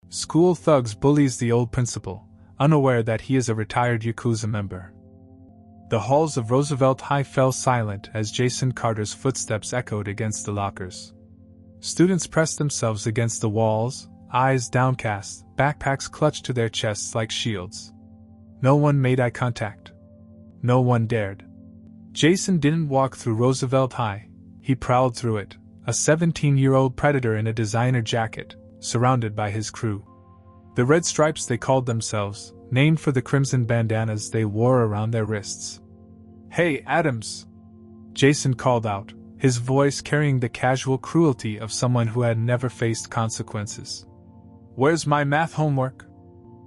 School thugs bullies the old principal, unaware that he is a retired Yakuza member. The halls of Roosevelt High fell silent as Jason Carter's footsteps echoed against the lockers. Students pressed themselves against the walls, eyes downcast, backpacks clutched to their chests like shields. No one made eye contact. No one dared. Jason didn't walk through Roosevelt High, he prowled through it, a 17-year-old predator in a designer jacket, surrounded by his crew. The Red Stripes they called themselves, named for the crimson bandanas they wore around their wrists. "Hey, Adams!" Jason called out, his voice carrying the casual cruelty of someone who had never faced consequences. "Where's my math homework?"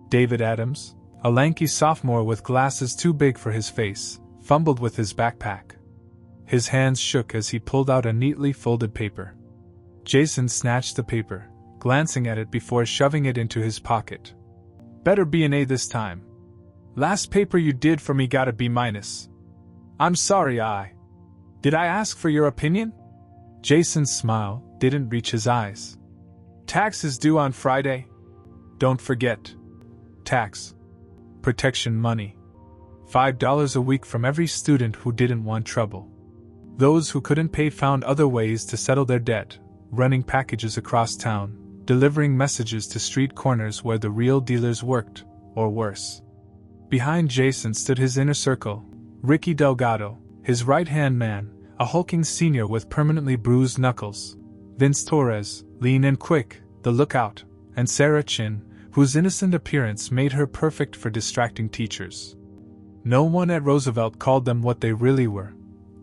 David Adams, a lanky sophomore with glasses too big for his face, fumbled with his backpack. His hands shook as he pulled out a neatly folded paper. Jason snatched the paper, glancing at it before shoving it into his pocket. "Better be an A this time. Last paper you did for me got a B-. I'm sorry, Did I ask for your opinion?" Jason's smile didn't reach his eyes. "Tax is due on Friday. Don't forget. Tax. Protection money. $5 a week from every student who didn't want trouble. Those who couldn't pay found other ways to settle their debt, running packages across town, delivering messages to street corners where the real dealers worked, or worse." Behind Jason stood his inner circle, Ricky Delgado, his right-hand man, a hulking senior with permanently bruised knuckles, Vince Torres, lean and quick, the lookout, and Sarah Chin, whose innocent appearance made her perfect for distracting teachers. No one at Roosevelt called them what they really were: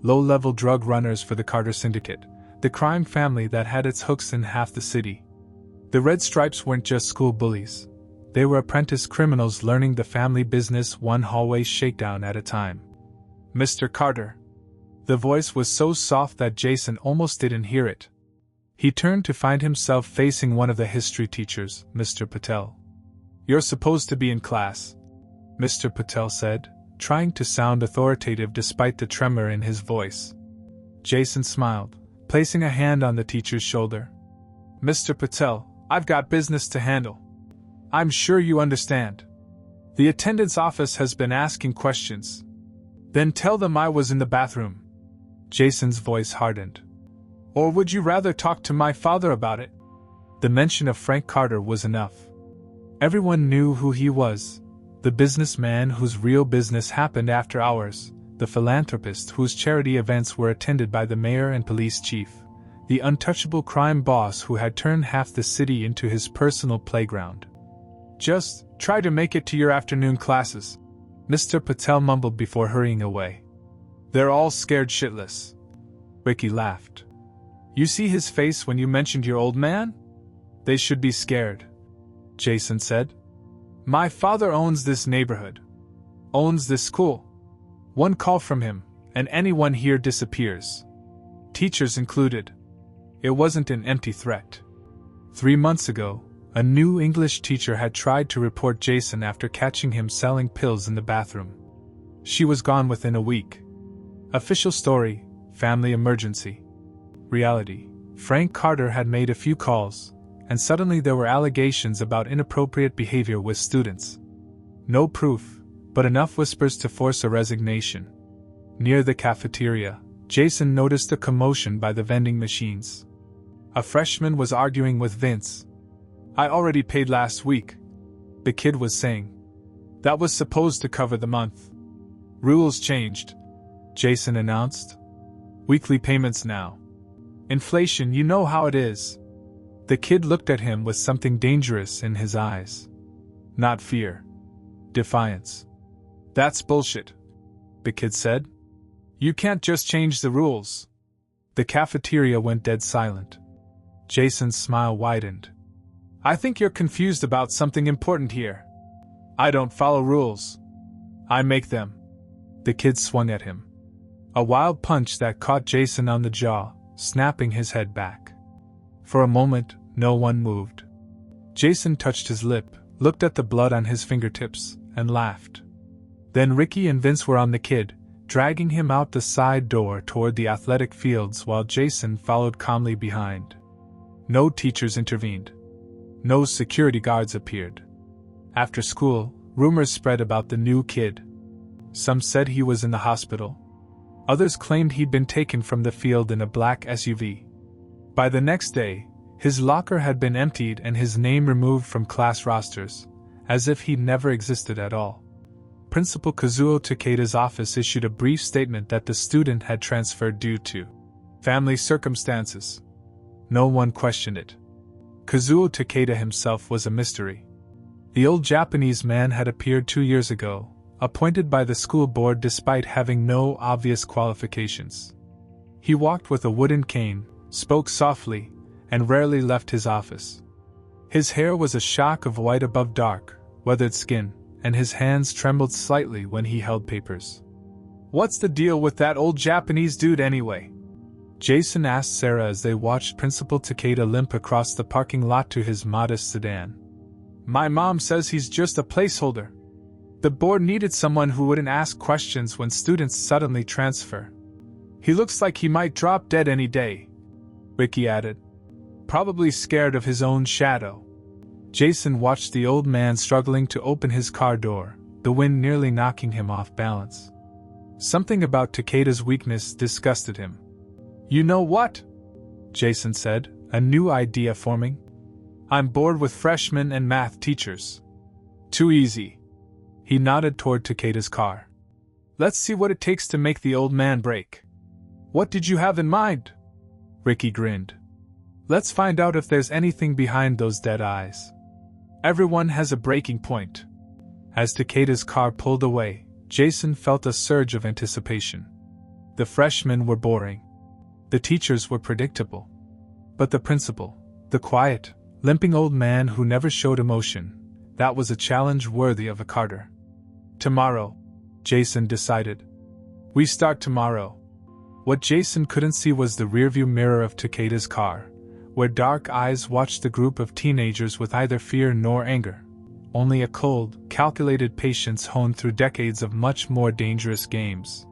low-level drug runners for the Carter Syndicate, the crime family that had its hooks in half the city. The Red Stripes weren't just school bullies. They were apprentice criminals learning the family business one hallway shakedown at a time. "Mr. Carter." The voice was so soft that Jason almost didn't hear it. He turned to find himself facing one of the history teachers, Mr. Patel. "You're supposed to be in class," Mr. Patel said, trying to sound authoritative despite the tremor in his voice. Jason smiled, placing a hand on the teacher's shoulder. "Mr. Patel, I've got business to handle. I'm sure you understand. The attendance office has been asking questions." "Then tell them I was in the bathroom." Jason's voice hardened. "Or would you rather talk to my father about it?" The mention of Frank Carter was enough. Everyone knew who he was: the businessman whose real business happened after hours, the philanthropist whose charity events were attended by the mayor and police chief, the untouchable crime boss who had turned half the city into his personal playground. "Just try to make it to your afternoon classes," Mr. Patel mumbled before hurrying away. "They're all scared shitless." Ricky laughed. "You see his face when you mentioned your old man? They should be scared," Jason said. "My father owns this neighborhood. Owns this school. One call from him, and anyone here disappears. Teachers included." It wasn't an empty threat. 3 months ago, a new English teacher had tried to report Jason after catching him selling pills in the bathroom. She was gone within a week. Official story, family emergency. Reality, Frank Carter had made a few calls, and suddenly there were allegations about inappropriate behavior with students. No proof, but enough whispers to force a resignation. Near the cafeteria, Jason noticed a commotion by the vending machines. A freshman was arguing with Vince. "I already paid last week," the kid was saying. "That was supposed to cover the month." "Rules changed," Jason announced. "Weekly payments now. Inflation, you know how it is." The kid looked at him with something dangerous in his eyes. Not fear. Defiance. "That's bullshit," the kid said. "You can't just change the rules." The cafeteria went dead silent. Jason's smile widened. "I think you're confused about something important here. I don't follow rules. I make them." The kid swung at him. A wild punch that caught Jason on the jaw, snapping his head back. For a moment, no one moved. Jason touched his lip, looked at the blood on his fingertips, and laughed. Then Ricky and Vince were on the kid, dragging him out the side door toward the athletic fields while Jason followed calmly behind. No teachers intervened. No security guards appeared. After school, rumors spread about the new kid. Some said he was in the hospital. Others claimed he'd been taken from the field in a black SUV. By the next day, his locker had been emptied and his name removed from class rosters, as if he'd never existed at all. Principal Kazuo Takeda's office issued a brief statement that the student had transferred due to family circumstances. No one questioned it. Kazuo Takeda himself was a mystery. The old Japanese man had appeared 2 years ago, appointed by the school board despite having no obvious qualifications. He walked with a wooden cane, spoke softly, and rarely left his office. His hair was a shock of white above dark, weathered skin, and his hands trembled slightly when he held papers. "What's the deal with that old Japanese dude anyway?" Jason asked Sarah as they watched Principal Takeda limp across the parking lot to his modest sedan. "My mom says he's just a placeholder. The board needed someone who wouldn't ask questions when students suddenly transfer. He looks like he might drop dead any day," Ricky added. "Probably scared of his own shadow." Jason watched the old man struggling to open his car door, the wind nearly knocking him off balance. Something about Takeda's weakness disgusted him. "You know what?" Jason said, a new idea forming. "I'm bored with freshmen and math teachers. Too easy." He nodded toward Takeda's car. "Let's see what it takes to make the old man break." "What did you have in mind?" Ricky grinned. "Let's find out if there's anything behind those dead eyes. Everyone has a breaking point." As Takeda's car pulled away, Jason felt a surge of anticipation. The freshmen were boring. The teachers were predictable. But the principal, the quiet, limping old man who never showed emotion, that was a challenge worthy of a Carter. "Tomorrow," Jason decided. "We start tomorrow." What Jason couldn't see was the rearview mirror of Takeda's car, where dark eyes watched the group of teenagers with neither fear nor anger, only a cold, calculated patience honed through decades of much more dangerous games.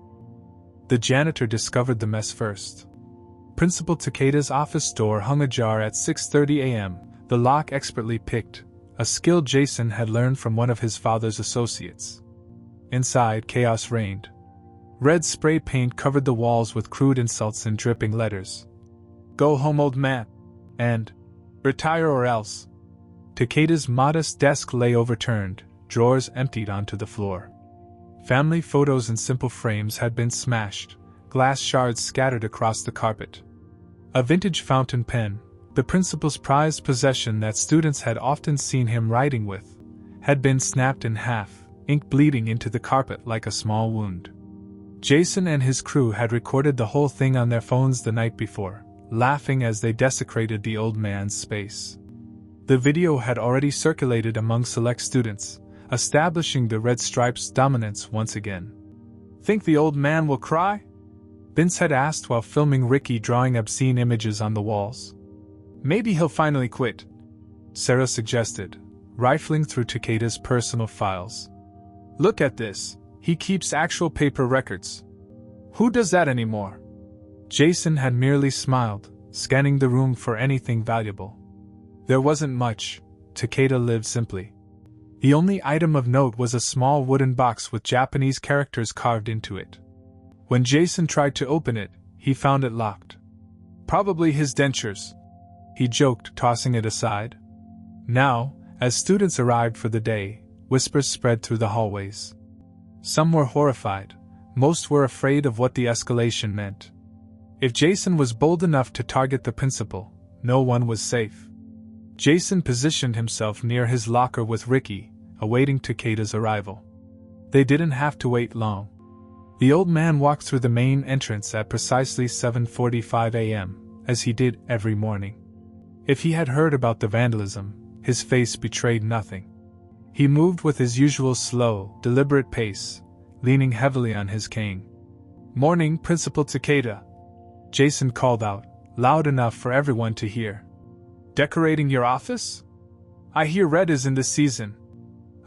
The janitor discovered the mess first. Principal Takeda's office door hung ajar at 6:30 a.m., the lock expertly picked, a skill Jason had learned from one of his father's associates. Inside, chaos reigned. Red spray paint covered the walls with crude insults in dripping letters. "Go home, old man," and "Retire or else." Takeda's modest desk lay overturned, drawers emptied onto the floor. Family photos in simple frames had been smashed, glass shards scattered across the carpet. A vintage fountain pen, the principal's prized possession that students had often seen him writing with, had been snapped in half, ink bleeding into the carpet like a small wound. Jason and his crew had recorded the whole thing on their phones the night before, laughing as they desecrated the old man's space. The video had already circulated among select students, establishing the red stripe's dominance once again. "Think the old man will cry?" Vince had asked while filming Ricky drawing obscene images on the walls. "Maybe he'll finally quit," Sarah suggested, rifling through Takeda's personal files. "Look at this, he keeps actual paper records. Who does that anymore?" Jason had merely smiled, scanning the room for anything valuable. There wasn't much. Takeda lived simply. The only item of note was a small wooden box with Japanese characters carved into it. When Jason tried to open it, he found it locked. "Probably his dentures," he joked, tossing it aside. Now, as students arrived for the day, whispers spread through the hallways. Some were horrified, most were afraid of what the escalation meant. If Jason was bold enough to target the principal, no one was safe. Jason positioned himself near his locker with Ricky, awaiting Takeda's arrival. They didn't have to wait long. The old man walked through the main entrance at precisely 7:45 a.m., as he did every morning. If he had heard about the vandalism, his face betrayed nothing. He moved with his usual slow, deliberate pace, leaning heavily on his cane. "Morning, Principal Takeda," Jason called out, loud enough for everyone to hear. "Decorating your office? I hear red is in the season."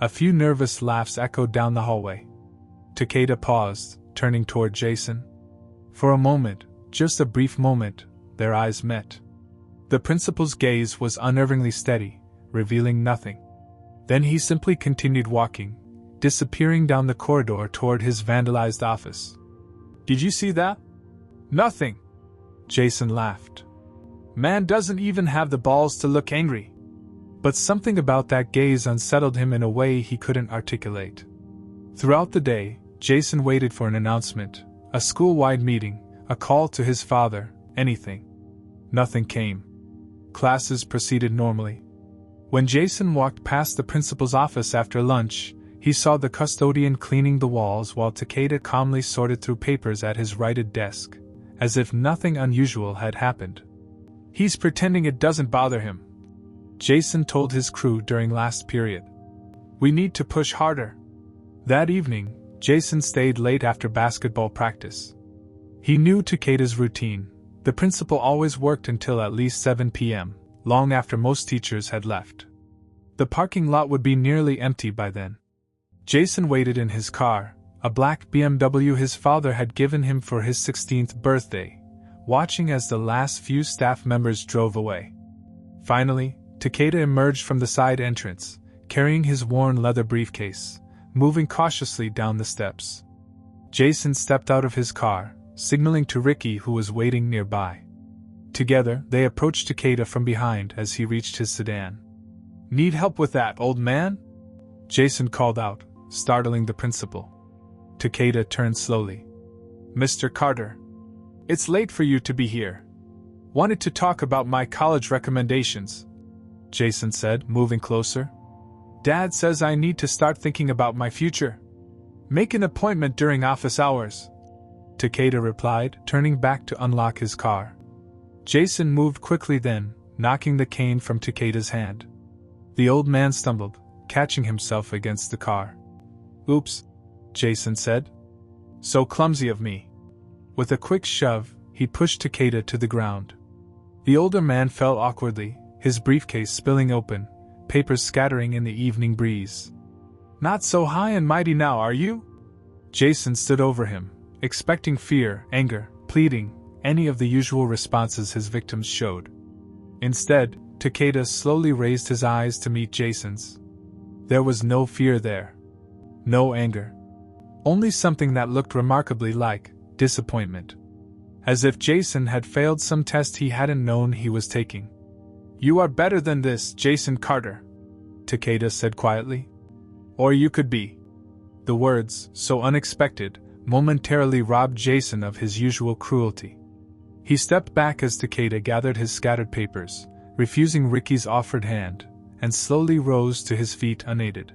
A few nervous laughs echoed down the hallway. Takeda paused, turning toward Jason. For a moment, just a brief moment, their eyes met. The principal's gaze was unnervingly steady, revealing nothing. Then he simply continued walking, disappearing down the corridor toward his vandalized office. "Did you see that?" "Nothing." Jason laughed. "Man doesn't even have the balls to look angry." But something about that gaze unsettled him in a way he couldn't articulate. Throughout the day, Jason waited for an announcement, a school-wide meeting, a call to his father, anything. Nothing came. Classes proceeded normally. When Jason walked past the principal's office after lunch, he saw the custodian cleaning the walls while Takeda calmly sorted through papers at his righted desk, as if nothing unusual had happened. "He's pretending it doesn't bother him," Jason told his crew during last period. "We need to push harder." That evening, Jason stayed late after basketball practice. He knew Takeda's routine. The principal always worked until at least 7 p.m., long after most teachers had left. The parking lot would be nearly empty by then. Jason waited in his car, a black BMW his father had given him for his 16th birthday, watching as the last few staff members drove away. Finally, Takeda emerged from the side entrance, carrying his worn leather briefcase, moving cautiously down the steps. Jason stepped out of his car, signaling to Ricky, who was waiting nearby. Together, they approached Takeda from behind as he reached his sedan. "Need help with that, old man?" Jason called out, startling the principal. Takeda turned slowly. "Mr. Carter, it's late for you to be here. Wanted to talk about my college recommendations," Jason said, moving closer. "Dad says I need to start thinking about my future. Make an appointment during office hours," Takeda replied, turning back to unlock his car. Jason moved quickly then, knocking the cane from Takeda's hand. The old man stumbled, catching himself against the car. "Oops," Jason said. "So clumsy of me." With a quick shove, he pushed Takeda to the ground. The older man fell awkwardly, his briefcase spilling open, papers scattering in the evening breeze. "Not so high and mighty now, are you?" Jason stood over him, expecting fear, anger, pleading, any of the usual responses his victims showed. Instead, Takeda slowly raised his eyes to meet Jason's. There was no fear there. No anger. Only something that looked remarkably like disappointment. As if Jason had failed some test he hadn't known he was taking. "You are better than this, Jason Carter," Takeda said quietly. "Or you could be." The words, so unexpected, momentarily robbed Jason of his usual cruelty. He stepped back as Takeda gathered his scattered papers, refusing Ricky's offered hand, and slowly rose to his feet unaided.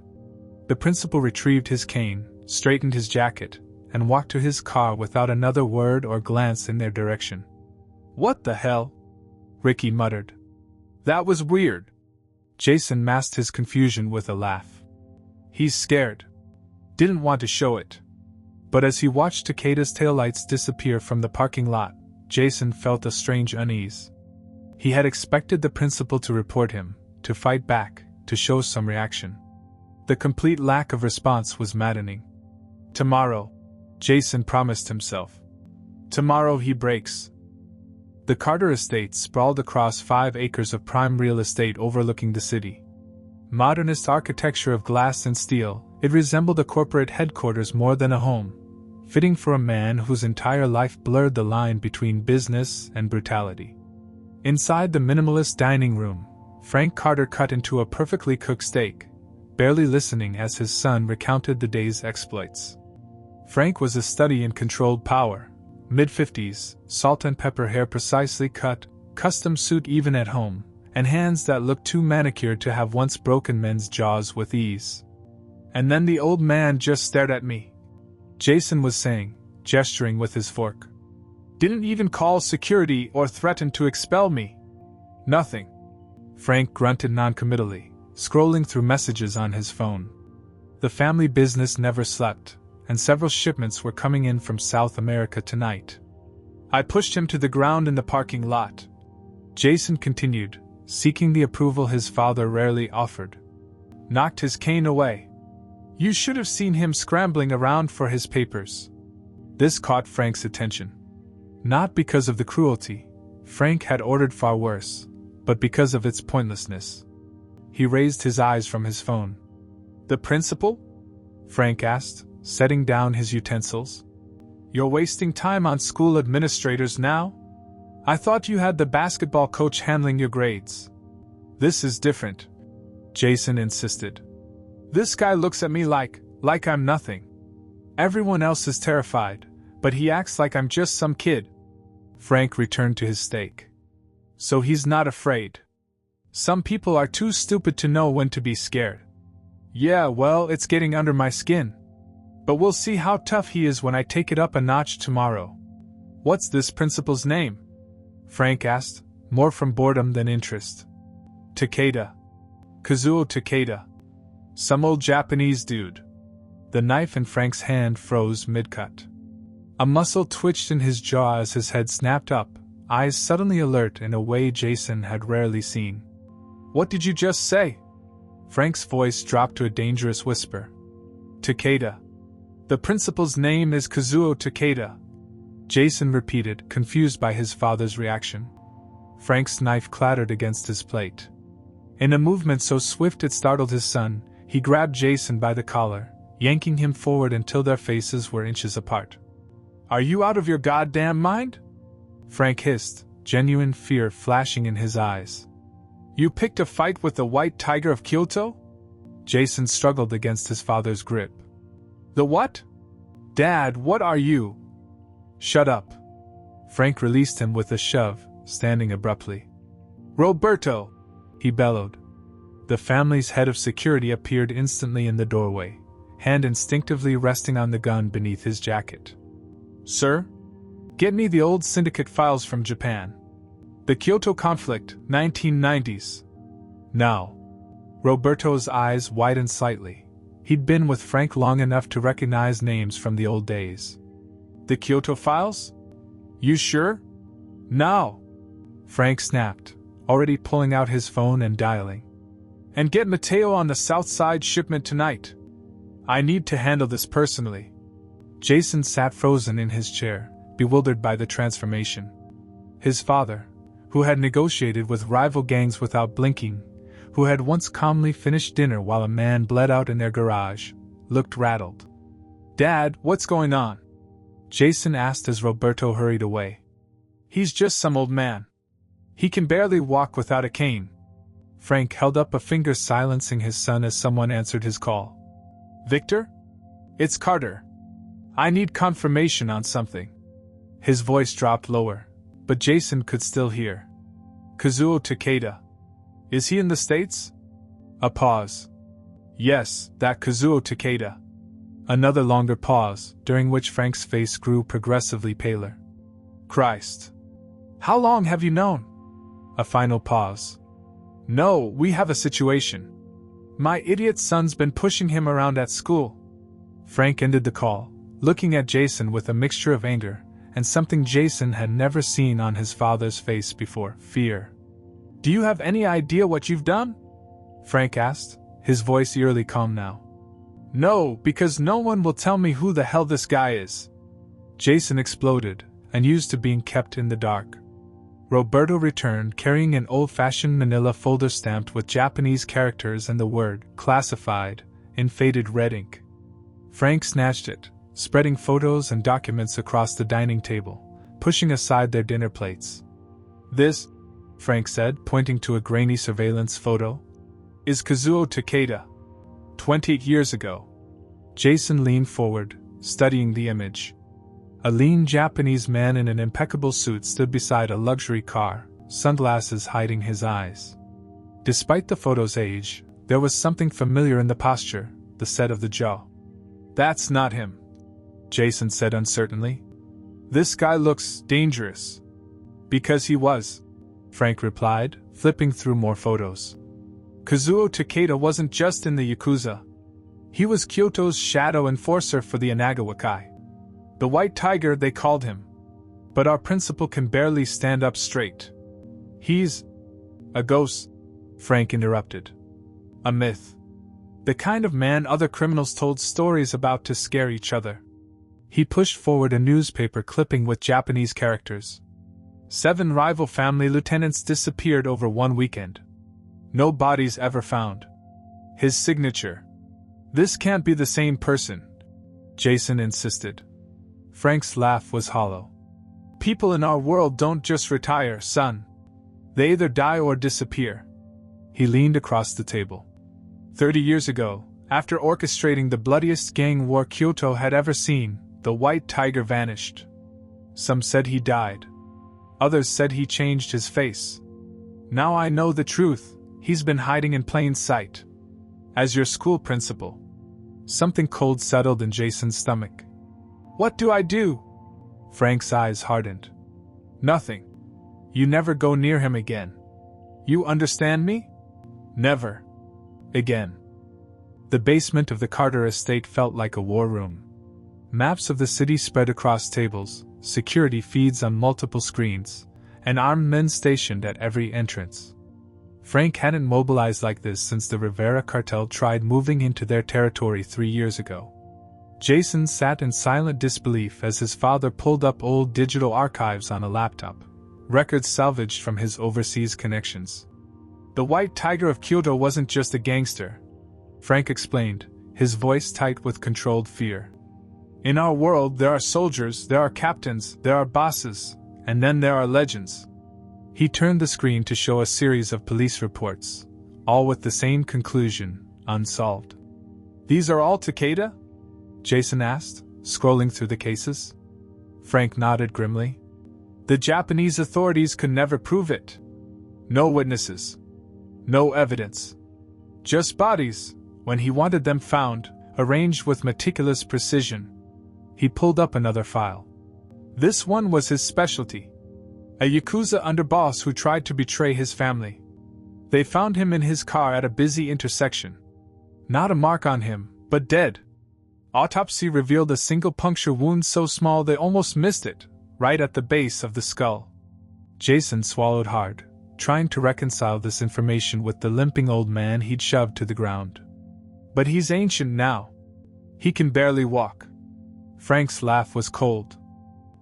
The principal retrieved his cane, straightened his jacket, and walked to his car without another word or glance in their direction. "What the hell?" Ricky muttered. "That was weird." Jason masked his confusion with a laugh. "He's scared. Didn't want to show it." But as he watched Takeda's taillights disappear from the parking lot, Jason felt a strange unease. He had expected the principal to report him, to fight back, to show some reaction. The complete lack of response was maddening. "Tomorrow," Jason promised himself. "Tomorrow he breaks." The Carter estate sprawled across 5 acres of prime real estate overlooking the city. Modernist architecture of glass and steel, it resembled a corporate headquarters more than a home, fitting for a man whose entire life blurred the line between business and brutality. Inside the minimalist dining room, Frank Carter cut into a perfectly cooked steak, barely listening as his son recounted the day's exploits. Frank was a study in controlled power, mid-50s, salt and pepper hair precisely cut, custom suit even at home, and hands that looked too manicured to have once broken men's jaws with ease. "And then the old man just stared at me," Jason was saying, gesturing with his fork. "Didn't even call security or threaten to expel me. Nothing." Frank grunted noncommittally, scrolling through messages on his phone. The family business never slept, and several shipments were coming in from South America tonight. "I pushed him to the ground in the parking lot," Jason continued, seeking the approval his father rarely offered. "Knocked his cane away. You should have seen him scrambling around for his papers." This caught Frank's attention. Not because of the cruelty, Frank had ordered far worse, but because of its pointlessness. He raised his eyes from his phone. "The principal?" Frank asked, setting down his utensils. "You're wasting time on school administrators now? I thought you had the basketball coach handling your grades." "This is different," Jason insisted. "This guy looks at me like I'm nothing. Everyone else is terrified, but he acts like I'm just some kid." Frank returned to his steak. "So he's not afraid. Some people are too stupid to know when to be scared." "Yeah, well, it's getting under my skin. But we'll see how tough he is when I take it up a notch tomorrow." "What's this principal's name?" Frank asked, more from boredom than interest. "Takeda. Kazuo Takeda. Some old Japanese dude." The knife in Frank's hand froze mid-cut. A muscle twitched in his jaw as his head snapped up, eyes suddenly alert in a way Jason had rarely seen. "What did you just say?" Frank's voice dropped to a dangerous whisper. "Takeda. The principal's name is Kazuo Takeda," Jason repeated, confused by his father's reaction. Frank's knife clattered against his plate. In a movement so swift it startled his son, he grabbed Jason by the collar, yanking him forward until their faces were inches apart. "Are you out of your goddamn mind?" Frank hissed, genuine fear flashing in his eyes. "You picked a fight with the White Tiger of Kyoto?" Jason struggled against his father's grip. "The what? Dad, what are you?" "Shut up." Frank released him with a shove, standing abruptly. "Roberto!" he bellowed. The family's head of security appeared instantly in the doorway, hand instinctively resting on the gun beneath his jacket. "Sir? Get me the old syndicate files from Japan. The Kyoto conflict, 1990s. Now." Roberto's eyes widened slightly. He'd been with Frank long enough to recognize names from the old days. "The Kyoto files? You sure?" "Now!" Frank snapped, already pulling out his phone and dialing. "And get Mateo on the South Side shipment tonight. I need to handle this personally." Jason sat frozen in his chair, bewildered by the transformation. His father, who had negotiated with rival gangs without blinking, who had once calmly finished dinner while a man bled out in their garage, looked rattled. "Dad, what's going on?" Jason asked as Roberto hurried away. "He's just some old man. He can barely walk without a cane." Frank held up a finger silencing his son as someone answered his call. "Victor? It's Carter. I need confirmation on something." His voice dropped lower, but Jason could still hear. "Kazuo Takeda. Is he in the States?" A pause. "Yes, that Kazuo Takeda." Another longer pause, during which Frank's face grew progressively paler. "Christ. How long have you known?" A final pause. "No, we have a situation. My idiot son's been pushing him around at school." Frank ended the call, looking at Jason with a mixture of anger and something Jason had never seen on his father's face before, fear. "Do you have any idea what you've done?" Frank asked, his voice eerily calm now. "No, because no one will tell me who the hell this guy is." Jason exploded, unused to being kept in the dark. Roberto returned carrying an old-fashioned manila folder stamped with Japanese characters and the word, classified, in faded red ink. Frank snatched it, spreading photos and documents across the dining table, pushing aside their dinner plates. "This," Frank said, pointing to a grainy surveillance photo, "is Kazuo Takeda. 28 years ago." Jason leaned forward, studying the image. A lean Japanese man in an impeccable suit stood beside a luxury car, sunglasses hiding his eyes. Despite the photo's age, there was something familiar in the posture, the set of the jaw. "That's not him," Jason said uncertainly. "This guy looks dangerous." "Because he was," Frank replied, flipping through more photos. "Kazuo Takeda wasn't just in the Yakuza. He was Kyoto's shadow enforcer for the Inagawakai. The White Tiger, they called him. But our principal can barely stand up straight. He's a ghost," Frank interrupted. "A myth. The kind of man other criminals told stories about to scare each other." He pushed forward a newspaper clipping with Japanese characters. 7 rival family lieutenants disappeared over one weekend. No bodies ever found. His signature. This can't be the same person, Jason insisted. Frank's laugh was hollow. People in our world don't just retire, son. They either die or disappear. He leaned across the table. 30 years ago, after orchestrating the bloodiest gang war Kyoto had ever seen, the White Tiger vanished. Some said he died. Others said he changed his face. Now I know the truth. He's been hiding in plain sight. As your school principal. Something cold settled in Jason's stomach. What do I do? Frank's eyes hardened. Nothing. You never go near him again. You understand me? Never. Again. The basement of the Carter estate felt like a war room. Maps of the city spread across tables, security feeds on multiple screens, and armed men stationed at every entrance. Frank hadn't mobilized like this since the Rivera cartel tried moving into their territory 3 years ago. Jason sat in silent disbelief as his father pulled up old digital archives on a laptop, records salvaged from his overseas connections. The White Tiger of Kyoto wasn't just a gangster, Frank explained, his voice tight with controlled fear. In our world, there are soldiers, there are captains, there are bosses, and then there are legends. He turned the screen to show a series of police reports, all with the same conclusion, unsolved. These are all Takeda? Jason asked, scrolling through the cases. Frank nodded grimly. The Japanese authorities could never prove it. No witnesses. No evidence. Just bodies, when he wanted them found, arranged with meticulous precision. He pulled up another file. This one was his specialty. A Yakuza underboss who tried to betray his family. They found him in his car at a busy intersection. Not a mark on him, but dead. Autopsy revealed a single puncture wound so small they almost missed it, right at the base of the skull. Jason swallowed hard, trying to reconcile this information with the limping old man he'd shoved to the ground. But he's ancient now. He can barely walk. Frank's laugh was cold.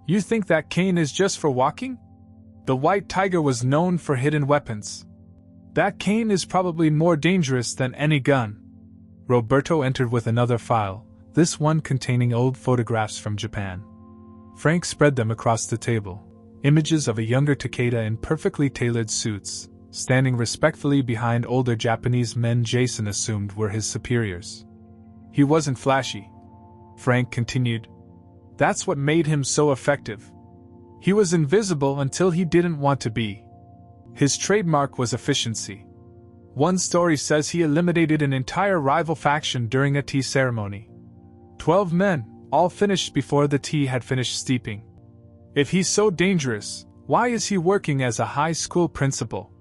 You think that cane is just for walking? The White Tiger was known for hidden weapons. That cane is probably more dangerous than any gun. Roberto entered with another file, this one containing old photographs from Japan. Frank spread them across the table, images of a younger Takeda in perfectly tailored suits, standing respectfully behind older Japanese men Jason assumed were his superiors. He wasn't flashy, Frank continued. That's what made him so effective. He was invisible until he didn't want to be. His trademark was efficiency. One story says he eliminated an entire rival faction during a tea ceremony. 12 men, all finished before the tea had finished steeping. If he's so dangerous, why is he working as a high school principal?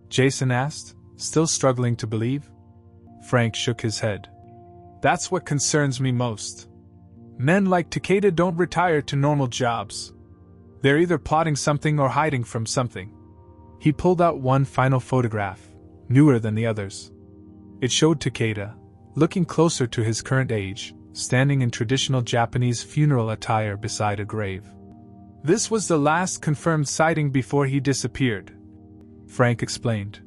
Jason asked, still struggling to believe. Frank shook his head. That's what concerns me most. Men like Takeda don't retire to normal jobs. They're either plotting something or hiding from something. He pulled out one final photograph, newer than the others. It showed Takeda, looking closer to his current age, standing in traditional Japanese funeral attire beside a grave. This was the last confirmed sighting before he disappeared, Frank explained.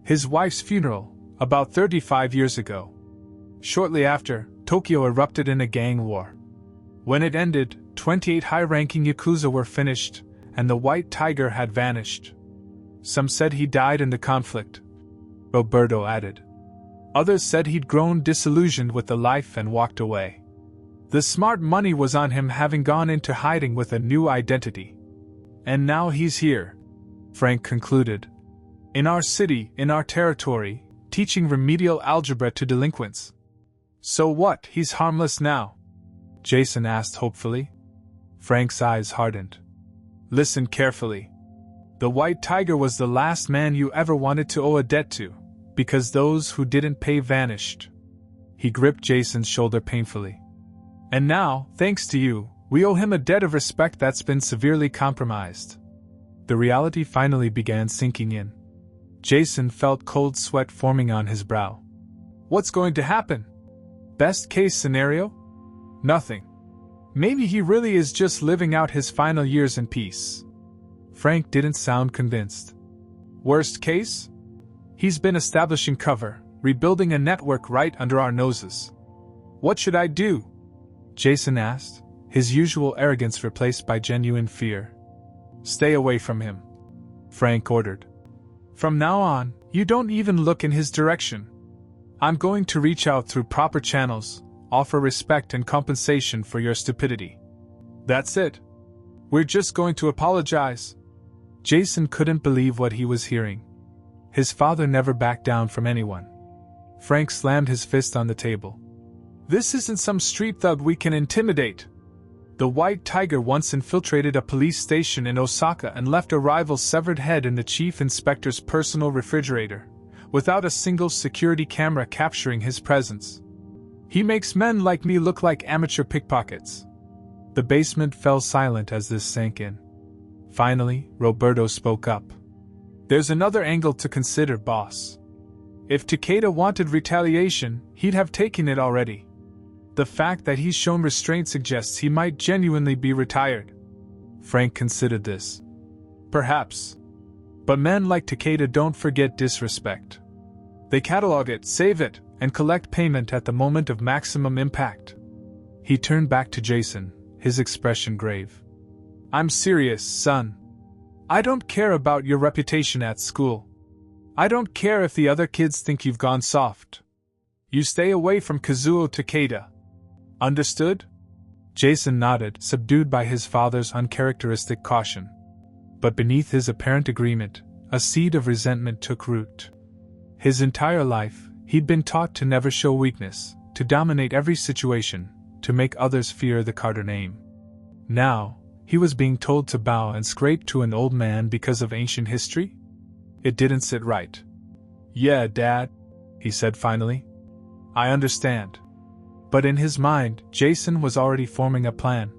His wife's funeral, about 35 years ago. Shortly after, Tokyo erupted in a gang war. When it ended, 28 high-ranking Yakuza were finished, and the White Tiger had vanished. Some said he died in the conflict, Roberto added. Others said he'd grown disillusioned with the life and walked away. The smart money was on him having gone into hiding with a new identity. And now he's here, Frank concluded. In our city, in our territory, teaching remedial algebra to delinquents. So what, he's harmless now? Jason asked hopefully. Frank's eyes hardened. Listen carefully. The White Tiger was the last man you ever wanted to owe a debt to, because those who didn't pay vanished. He gripped Jason's shoulder painfully. And now, thanks to you, we owe him a debt of respect that's been severely compromised. The reality finally began sinking in. Jason felt cold sweat forming on his brow. What's going to happen? Best case scenario? Nothing. Maybe he really is just living out his final years in peace. Frank didn't sound convinced. Worst case? He's been establishing cover, rebuilding a network right under our noses. What should I do? Jason asked, his usual arrogance replaced by genuine fear. Stay away from him, Frank ordered. From now on, you don't even look in his direction. I'm going to reach out through proper channels, offer respect and compensation for your stupidity. That's it. We're just going to apologize. Jason couldn't believe what he was hearing. His father never backed down from anyone. Frank slammed his fist on the table. This isn't some street thug we can intimidate. The White Tiger once infiltrated a police station in Osaka and left a rival's severed head in the chief inspector's personal refrigerator, without a single security camera capturing his presence. He makes men like me look like amateur pickpockets. The basement fell silent as this sank in. Finally, Roberto spoke up. There's another angle to consider, boss. If Takeda wanted retaliation, he'd have taken it already. The fact that he's shown restraint suggests he might genuinely be retired. Frank considered this. Perhaps. But men like Takeda don't forget disrespect. They catalog it, save it, and collect payment at the moment of maximum impact. He turned back to Jason, his expression grave. I'm serious, son. I don't care about your reputation at school. I don't care if the other kids think you've gone soft. You stay away from Kazuo Takeda. Understood? Jason nodded, subdued by his father's uncharacteristic caution. But beneath his apparent agreement, a seed of resentment took root. His entire life, he'd been taught to never show weakness, to dominate every situation, to make others fear the Carter name. Now, he was being told to bow and scrape to an old man because of ancient history? It didn't sit right. Yeah, Dad, he said finally. I understand. But in his mind, Jason was already forming a plan.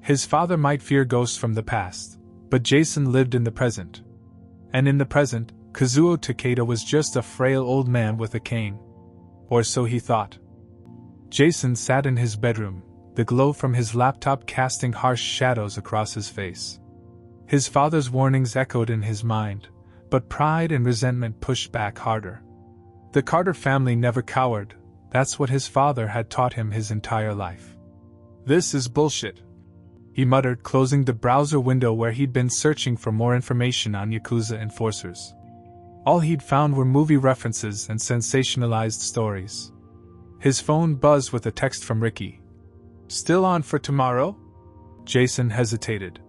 His father might fear ghosts from the past, but Jason lived in the present. And in the present, Kazuo Takeda was just a frail old man with a cane. Or so he thought. Jason sat in his bedroom, the glow from his laptop casting harsh shadows across his face. His father's warnings echoed in his mind, but pride and resentment pushed back harder. The Carter family never cowered. That's what his father had taught him his entire life. This is bullshit, he muttered, closing the browser window where he'd been searching for more information on Yakuza enforcers. All he'd found were movie references and sensationalized stories. His phone buzzed with a text from Ricky. Still on for tomorrow? Jason hesitated.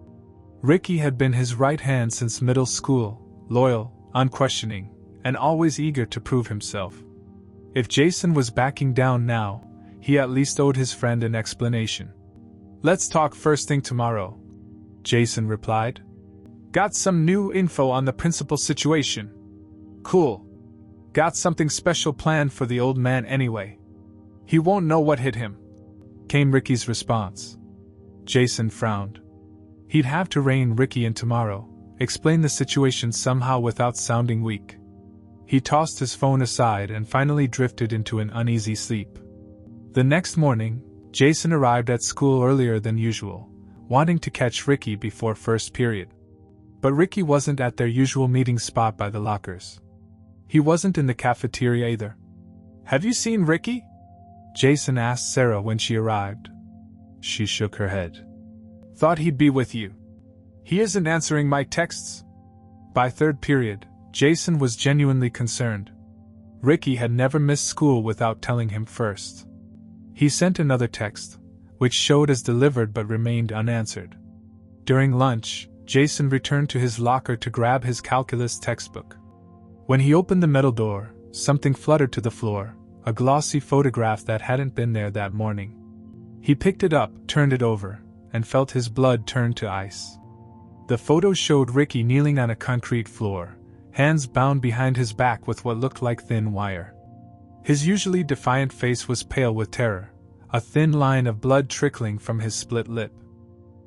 Ricky had been his right hand since middle school, loyal, unquestioning, and always eager to prove himself. If Jason was backing down now, he at least owed his friend an explanation. Let's talk first thing tomorrow, Jason replied. Got some new info on the principal situation. Cool. Got something special planned for the old man anyway. He won't know what hit him, came Ricky's response. Jason frowned. He'd have to rein Ricky in tomorrow, explain the situation somehow without sounding weak. He tossed his phone aside and finally drifted into an uneasy sleep. The next morning, Jason arrived at school earlier than usual, wanting to catch Ricky before first period. But Ricky wasn't at their usual meeting spot by the lockers. He wasn't in the cafeteria either. Have you seen Ricky? Jason asked Sarah when she arrived. She shook her head. Thought he'd be with you. He isn't answering my texts. By third period, Jason was genuinely concerned. Ricky had never missed school without telling him first. He sent another text, which showed as delivered but remained unanswered. During lunch, Jason returned to his locker to grab his calculus textbook. When he opened the metal door, something fluttered to the floor, a glossy photograph that hadn't been there that morning. He picked it up, turned it over, and felt his blood turn to ice. The photo showed Ricky kneeling on a concrete floor, hands bound behind his back with what looked like thin wire. His usually defiant face was pale with terror, a thin line of blood trickling from his split lip.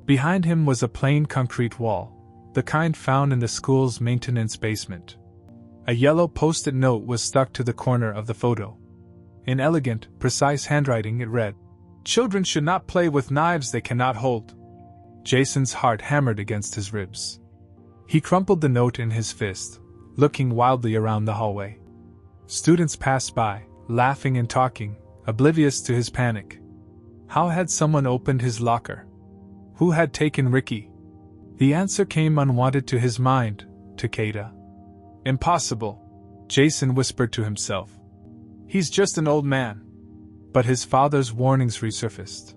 Behind him was a plain concrete wall, the kind found in the school's maintenance basement. A yellow post-it note was stuck to the corner of the photo. In elegant, precise handwriting it read, "Children should not play with knives they cannot hold." Jason's heart hammered against his ribs. He crumpled the note in his fist, looking wildly around the hallway. Students passed by, laughing and talking, oblivious to his panic. How had someone opened his locker? Who had taken Ricky? The answer came unwanted to his mind: Takeda. Impossible, Jason whispered to himself. He's just an old man. But his father's warnings resurfaced.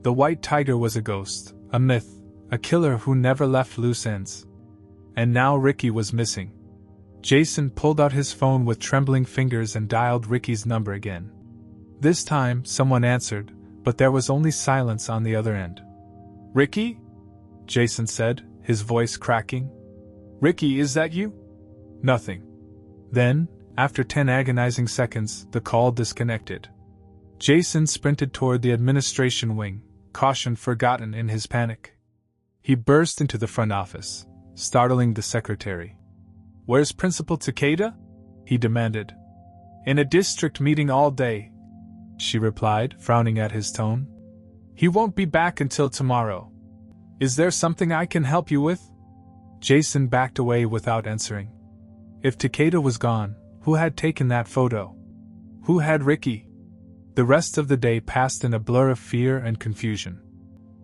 The white tiger was a ghost, a myth, a killer who never left loose ends. And now Ricky was missing. Jason pulled out his phone with trembling fingers and dialed Ricky's number again. This time, someone answered, but there was only silence on the other end. "Ricky?" Jason said, his voice cracking. "Ricky, is that you?" Nothing. Then, after 10 agonizing seconds, the call disconnected. Jason sprinted toward the administration wing, caution forgotten in his panic. He burst into the front office, startling the secretary. "Where's Principal Takeda?" he demanded. "In a district meeting all day," she replied, frowning at his tone. "He won't be back until tomorrow. Is there something I can help you with?" Jason backed away without answering. If Takeda was gone, who had taken that photo? Who had Ricky? The rest of the day passed in a blur of fear and confusion.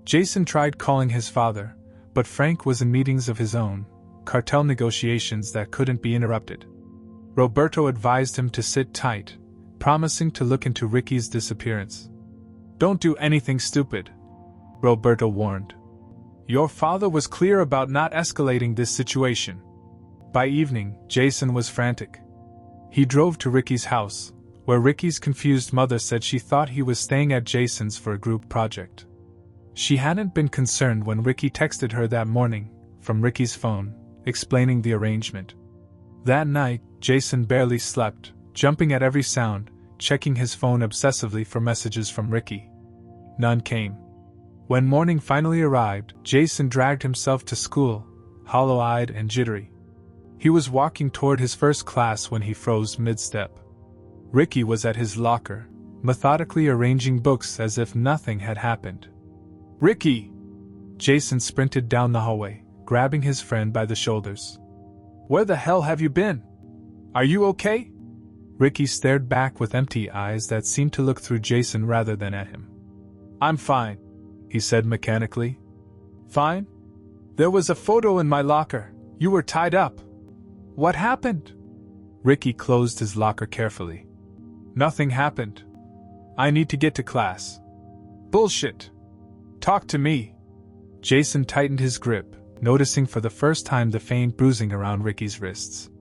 Jason tried calling his father, but Frank was in meetings of his own, cartel negotiations that couldn't be interrupted. Roberto advised him to sit tight, promising to look into Ricky's disappearance. "Don't do anything stupid," Roberto warned. "Your father was clear about not escalating this situation." By evening, Jason was frantic. He drove to Ricky's house, where Ricky's confused mother said she thought he was staying at Jason's for a group project. She hadn't been concerned when Ricky texted her that morning, from Ricky's phone, explaining the arrangement. That night, Jason barely slept, jumping at every sound, checking his phone obsessively for messages from Ricky. None came. When morning finally arrived, Jason dragged himself to school, hollow-eyed and jittery. He was walking toward his first class when he froze mid-step. Ricky was at his locker, methodically arranging books as if nothing had happened. "Ricky!" Jason sprinted down the hallway, grabbing his friend by the shoulders. "Where the hell have you been? Are you okay?" Ricky stared back with empty eyes that seemed to look through Jason rather than at him. "I'm fine," he said mechanically. "Fine? There was a photo in my locker. You were tied up. What happened?" Ricky closed his locker carefully. "Nothing happened. I need to get to class." "Bullshit. Talk to me." Jason tightened his grip, noticing for the first time the faint bruising around Ricky's wrists.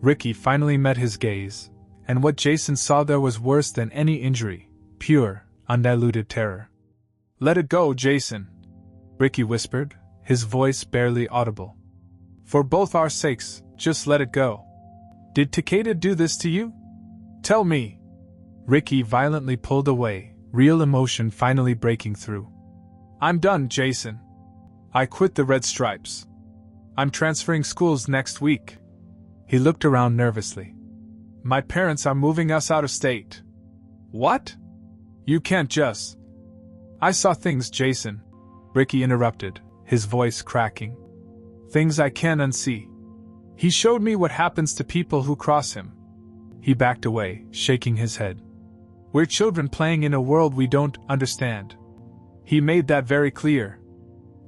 Ricky finally met his gaze, and what Jason saw there was worse than any injury, pure, undiluted terror. "Let it go, Jason," Ricky whispered, his voice barely audible. "For both our sakes, just let it go. Did Takeda do this to you? Tell me." Ricky violently pulled away, real emotion finally breaking through. "I'm done, Jason. I quit the Red Stripes. I'm transferring schools next week." He looked around nervously. "My parents are moving us out of state." "What? You can't just—" "I saw things, Jason," Ricky interrupted, his voice cracking. "Things I can't unsee. He showed me what happens to people who cross him." He backed away, shaking his head. "We're children playing in a world we don't understand. He made that very clear."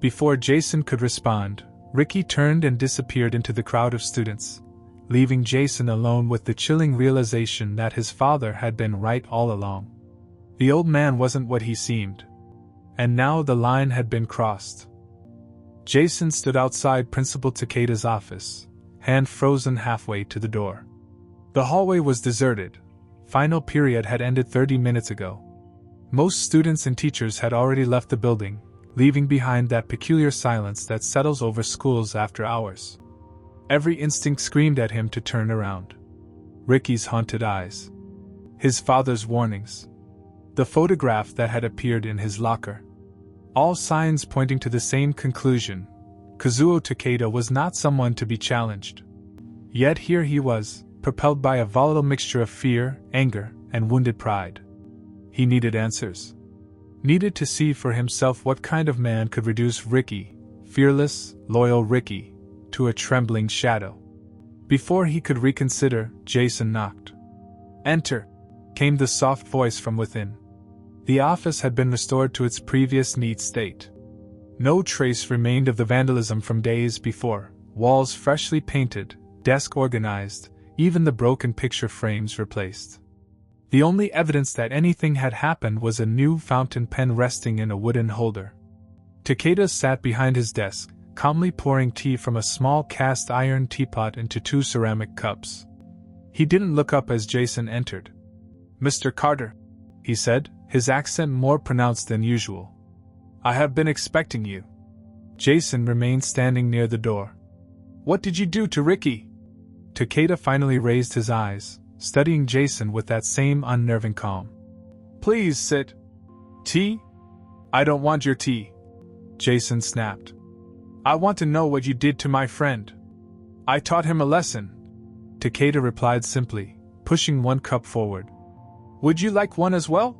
Before Jason could respond, Ricky turned and disappeared into the crowd of students, leaving Jason alone with the chilling realization that his father had been right all along. The old man wasn't what he seemed. And now the line had been crossed. Jason stood outside Principal Takeda's office, hand frozen halfway to the door. The hallway was deserted. Final period had ended 30 minutes ago. Most students and teachers had already left the building, leaving behind that peculiar silence that settles over schools after hours. Every instinct screamed at him to turn around. Ricky's haunted eyes. His father's warnings. The photograph that had appeared in his locker. All signs pointing to the same conclusion. Kazuo Takeda was not someone to be challenged. Yet here he was, propelled by a volatile mixture of fear, anger, and wounded pride. He needed answers. Needed to see for himself what kind of man could reduce Ricky, fearless, loyal Ricky, to a trembling shadow. Before he could reconsider, Jason knocked. "Enter," came the soft voice from within. The office had been restored to its previous neat state. No trace remained of the vandalism from days before, walls freshly painted, desk organized, even the broken picture frames replaced. The only evidence that anything had happened was a new fountain pen resting in a wooden holder. Takeda sat behind his desk, calmly pouring tea from a small cast iron teapot into 2 ceramic cups. He didn't look up as Jason entered. "Mr. Carter," he said, his accent more pronounced than usual. "I have been expecting you." Jason remained standing near the door. "What did you do to Ricky?" Takeda finally raised his eyes, studying Jason with that same unnerving calm. "Please sit." "Tea? I don't want your tea," Jason snapped. "I want to know what you did to my friend." "I taught him a lesson," Takeda replied simply, pushing 1 cup forward. "Would you like one as well?"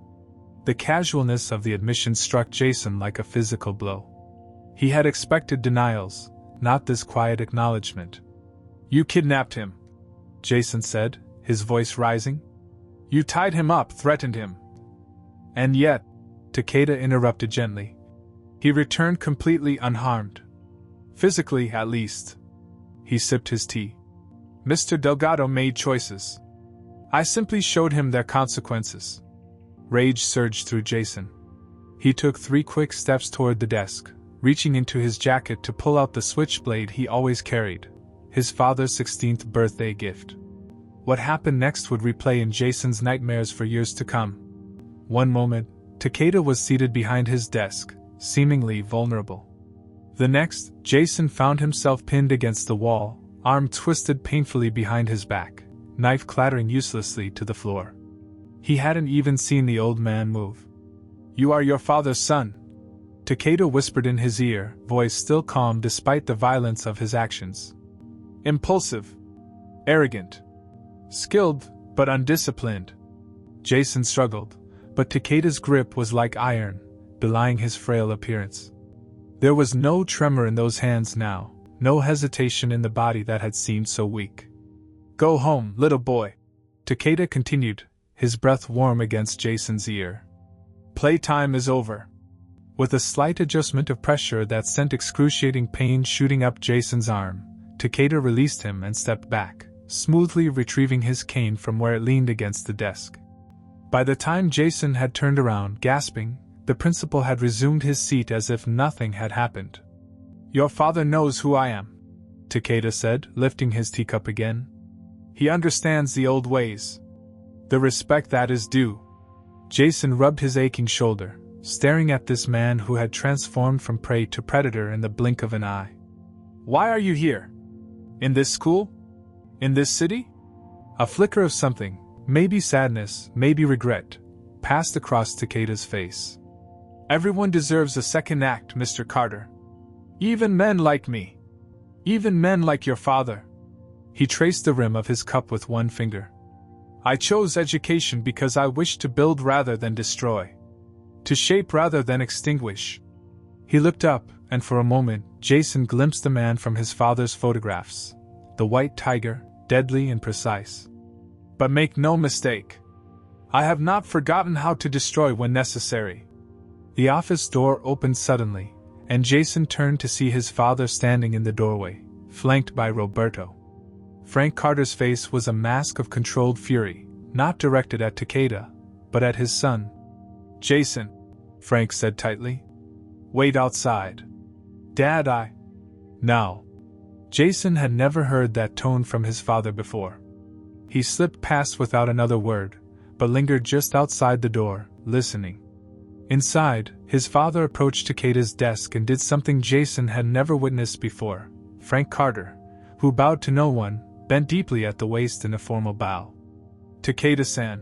The casualness of the admission struck Jason like a physical blow. He had expected denials, not this quiet acknowledgement. "You kidnapped him," Jason said, his voice rising. "You tied him up, threatened him. And yet," Takeda interrupted gently, "he returned completely unharmed. Physically, at least." He sipped his tea. "Mr. Delgado made choices. I simply showed him their consequences." Rage surged through Jason. He took 3 quick steps toward the desk, reaching into his jacket to pull out the switchblade he always carried, his father's 16th birthday gift. What happened next would replay in Jason's nightmares for years to come. One moment, Takeda was seated behind his desk, seemingly vulnerable. The next, Jason found himself pinned against the wall, arm twisted painfully behind his back, knife clattering uselessly to the floor. He hadn't even seen the old man move. "You are your father's son," Takeda whispered in his ear, voice still calm despite the violence of his actions. "Impulsive. Arrogant. Skilled, but undisciplined." Jason struggled, but Takeda's grip was like iron, belying his frail appearance. There was no tremor in those hands now, no hesitation in the body that had seemed so weak. "Go home, little boy," Takeda continued, his breath warm against Jason's ear. "Playtime is over." With a slight adjustment of pressure that sent excruciating pain shooting up Jason's arm, Takeda released him and stepped back, smoothly retrieving his cane from where it leaned against the desk. By the time Jason had turned around, gasping, the principal had resumed his seat as if nothing had happened. "Your father knows who I am," Takeda said, lifting his teacup again. "He understands the old ways. The respect that is due." Jason rubbed his aching shoulder, staring at this man who had transformed from prey to predator in the blink of an eye. "Why are you here? In this school? In this city?" A flicker of something, maybe sadness, maybe regret, passed across Takeda's face. "Everyone deserves a second act, Mr. Carter. Even men like me. Even men like your father." He traced the rim of his cup with 1 finger. "I chose education because I wished to build rather than destroy. To shape rather than extinguish." He looked up, and for a moment, Jason glimpsed the man from his father's photographs. The white tiger, deadly and precise. "But make no mistake. I have not forgotten how to destroy when necessary." The office door opened suddenly, and Jason turned to see his father standing in the doorway, flanked by Roberto. Frank Carter's face was a mask of controlled fury, not directed at Takeda, but at his son. "Jason," Frank said tightly. "Wait outside." "Dad, Now." Jason had never heard that tone from his father before. He slipped past without another word, but lingered just outside the door, listening. Inside, his father approached Takeda's desk and did something Jason had never witnessed before. Frank Carter, who bowed to no one, bent deeply at the waist in a formal bow. "Takeda-san,"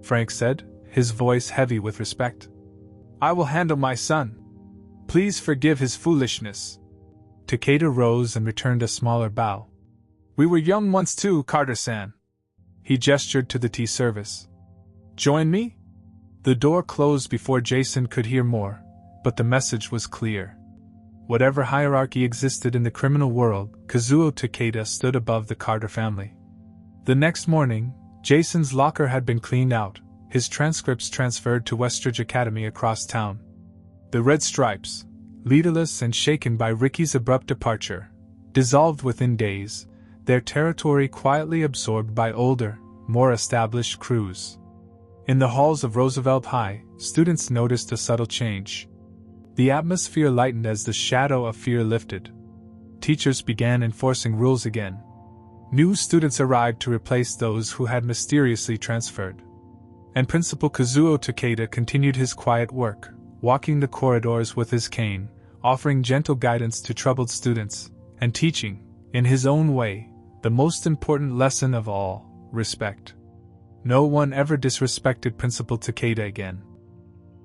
Frank said, his voice heavy with respect. "I will handle my son. Please forgive his foolishness." Takeda rose and returned a smaller bow. "We were young once too, Carter-san." He gestured to the tea service. "Join me?" The door closed before Jason could hear more, but the message was clear. Whatever hierarchy existed in the criminal world, Kazuo Takeda stood above the Carter family. The next morning, Jason's locker had been cleaned out, his transcripts transferred to Westridge Academy across town. The Red Stripes, leaderless and shaken by Ricky's abrupt departure, dissolved within days, their territory quietly absorbed by older, more established crews. In the halls of Roosevelt High, students noticed a subtle change. The atmosphere lightened as the shadow of fear lifted. Teachers began enforcing rules again. New students arrived to replace those who had mysteriously transferred. And Principal Kazuo Takeda continued his quiet work, walking the corridors with his cane, offering gentle guidance to troubled students, and teaching, in his own way, the most important lesson of all: respect. No one ever disrespected Principal Takeda again.